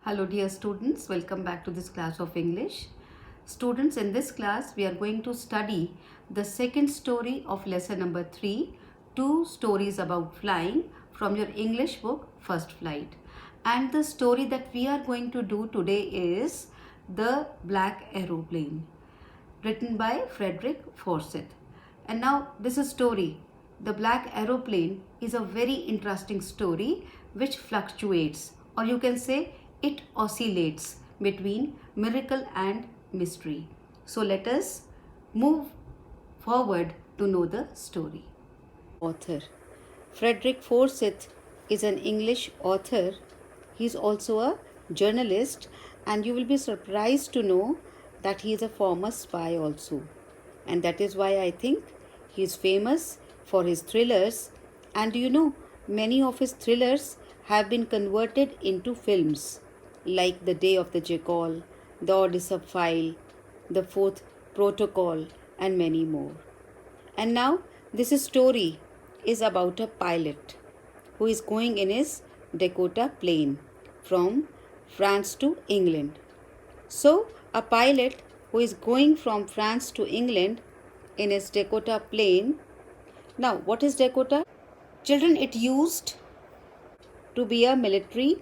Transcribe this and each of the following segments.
Hello dear students, welcome back to this class of English. Students, in this class we are going to study the second story of lesson number 3, two stories about flying from your English book First Flight. And the story that we are going to do today is The Black Aeroplane, written by Frederick Forsyth. And now this is story. The Black Aeroplane is a very interesting story which fluctuates, or you can say it oscillates between miracle and mystery. So let us move forward to know the story. Author Frederick Forsyth is an English author. He is also a journalist, and you will be surprised to know that he is a former spy also. And that is why I think he is famous for his thrillers. And many of his thrillers have been converted into films like The Day of the Jackal, The Odyssey File, The Fourth Protocol, and many more. And now this story is about a pilot who is going in his Dakota plane from France to England. So a pilot who is going from France to England in his Dakota plane. Now what is Dakota? Children, it used to be a military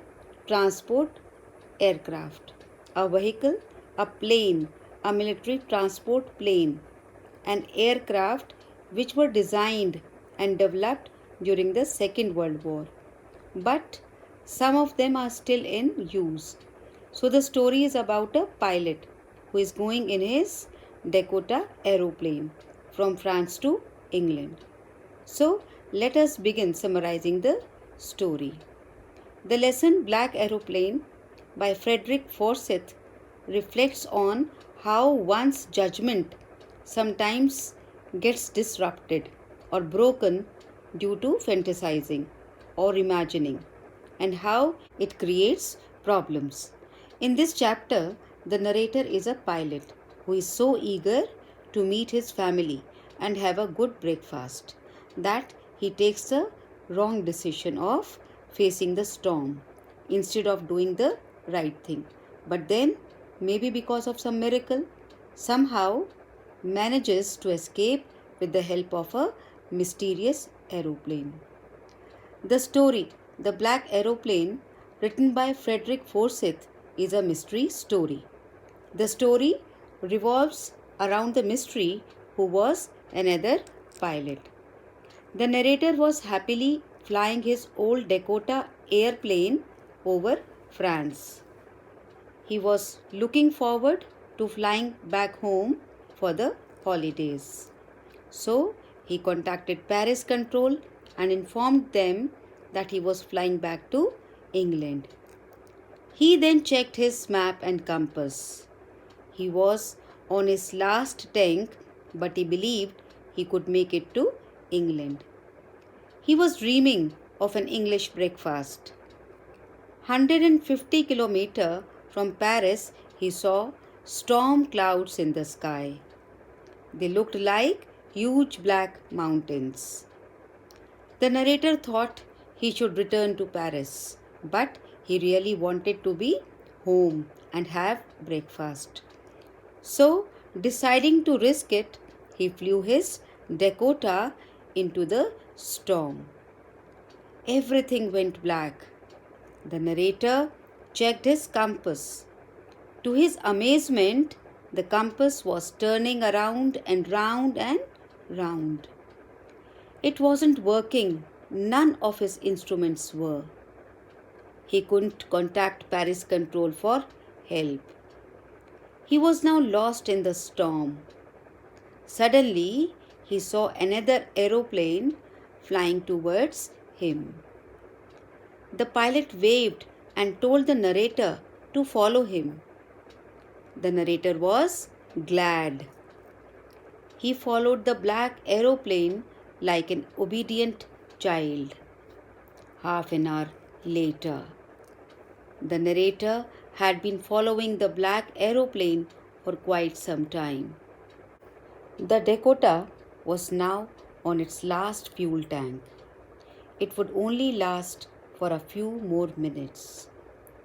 transport aircraft, a vehicle, a plane, a military transport plane, an aircraft which were designed and developed during the Second World War. But some of them are still in use. So the story is about a pilot who is going in his Dakota aeroplane from France to England. So let us begin summarizing the story. The lesson Black Aeroplane by Frederick Forsyth reflects on how one's judgment sometimes gets disrupted or broken due to fantasizing or imagining, and how it creates problems. In this chapter, the narrator is a pilot who is so eager to meet his family and have a good breakfast that he takes the wrong decision of facing the storm instead of doing the right thing. But then, maybe because of some miracle, somehow manages to escape with the help of a mysterious aeroplane. The story, The Black Aeroplane, written by Frederick Forsyth, is a mystery story. The story revolves around the mystery who was another pilot. The narrator was happily flying his old Dakota airplane over France. He was looking forward to flying back home for the holidays. So he contacted Paris Control and informed them that he was flying back to England. He then checked his map and compass. He was on his last tank, but he believed he could make it to England. He was dreaming of an English breakfast. 150 kilometers from Paris, he saw storm clouds in the sky. They looked like huge black mountains. The narrator thought he should return to Paris, but he really wanted to be home and have breakfast. So, deciding to risk it, he flew his Dakota into the storm. Everything went black. The narrator checked his compass. To his amazement, the compass was turning around and round and round. It wasn't working. None of his instruments were. He couldn't contact Paris Control for help. He was now lost in the storm. Suddenly, he saw another aeroplane flying towards him. The pilot waved and told the narrator to follow him. The narrator was glad. He followed the black aeroplane like an obedient child. Half an hour later, the narrator had been following the black aeroplane for quite some time. The Dakota was now on its last fuel tank. It would only last for a few more minutes.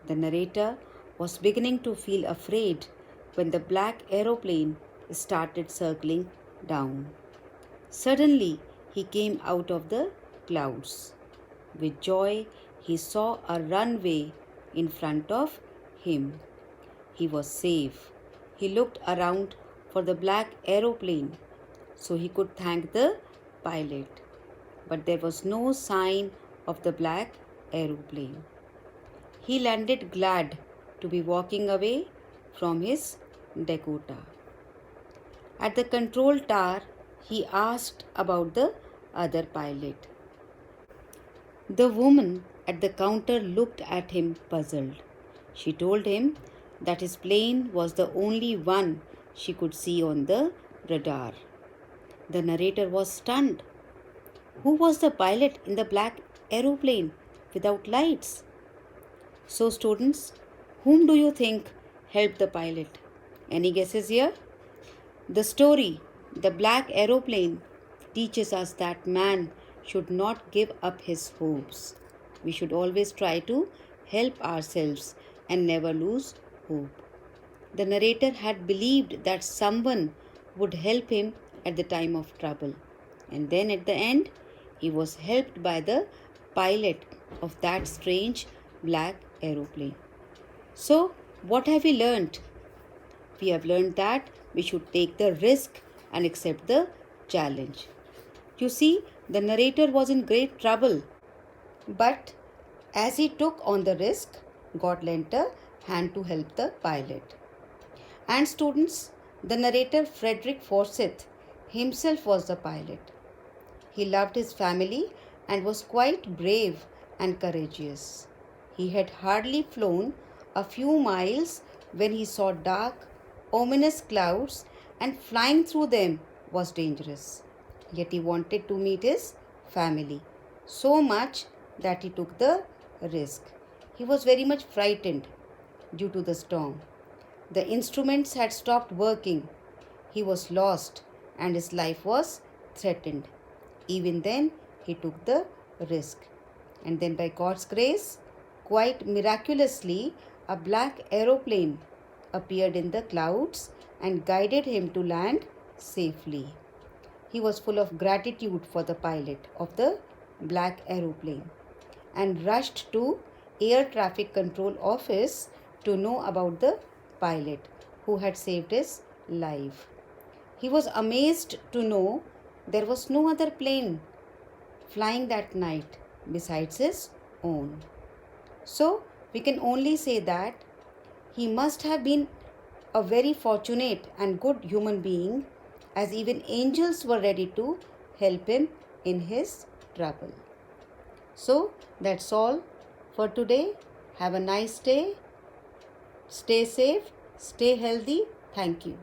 The narrator was beginning to feel afraid when the black aeroplane started circling down. Suddenly, he came out of the clouds. With joy, he saw a runway in front of him. He was safe. He looked around for the black aeroplane so he could thank the pilot. But there was no sign of the black aeroplane. He landed glad to be walking away from his Dakota. At the control tower, he asked about the other pilot. The woman at the counter looked at him puzzled. She told him that his plane was the only one she could see on the radar. The narrator was stunned. Who was the pilot in the black aeroplane without lights? So, students, whom do you think helped the pilot? Any guesses here? The story, The Black Aeroplane, teaches us that man should not give up his hopes. We should always try to help ourselves and never lose hope. The narrator had believed that someone would help him at the time of trouble. And then at the end, he was helped by the pilot of that strange black aeroplane. So, what have we learned? We have learned that we should take the risk and accept the challenge. You see, the narrator was in great trouble, but as he took on the risk, God lent a hand to help the pilot. And students, the narrator Frederick Forsyth himself was the pilot. He loved his family and was quite brave and courageous. He had hardly flown a few miles when he saw dark, ominous clouds, and flying through them was dangerous. Yet he wanted to meet his family so much that he took the risk. He was very much frightened due to the storm. The instruments had stopped working. He was lost and his life was threatened. Even then, he took the risk. And then, by God's grace, quite miraculously, a black aeroplane appeared in the clouds and guided him to land safely. He was full of gratitude for the pilot of the black aeroplane and rushed to Air Traffic Control Office to know about the pilot who had saved his life. He was amazed to know there was no other plane flying that night besides his own. So, we can only say that he must have been a very fortunate and good human being, as even angels were ready to help him in his trouble. So, that's all for today. Have a nice day. Stay safe, stay healthy. Thank you.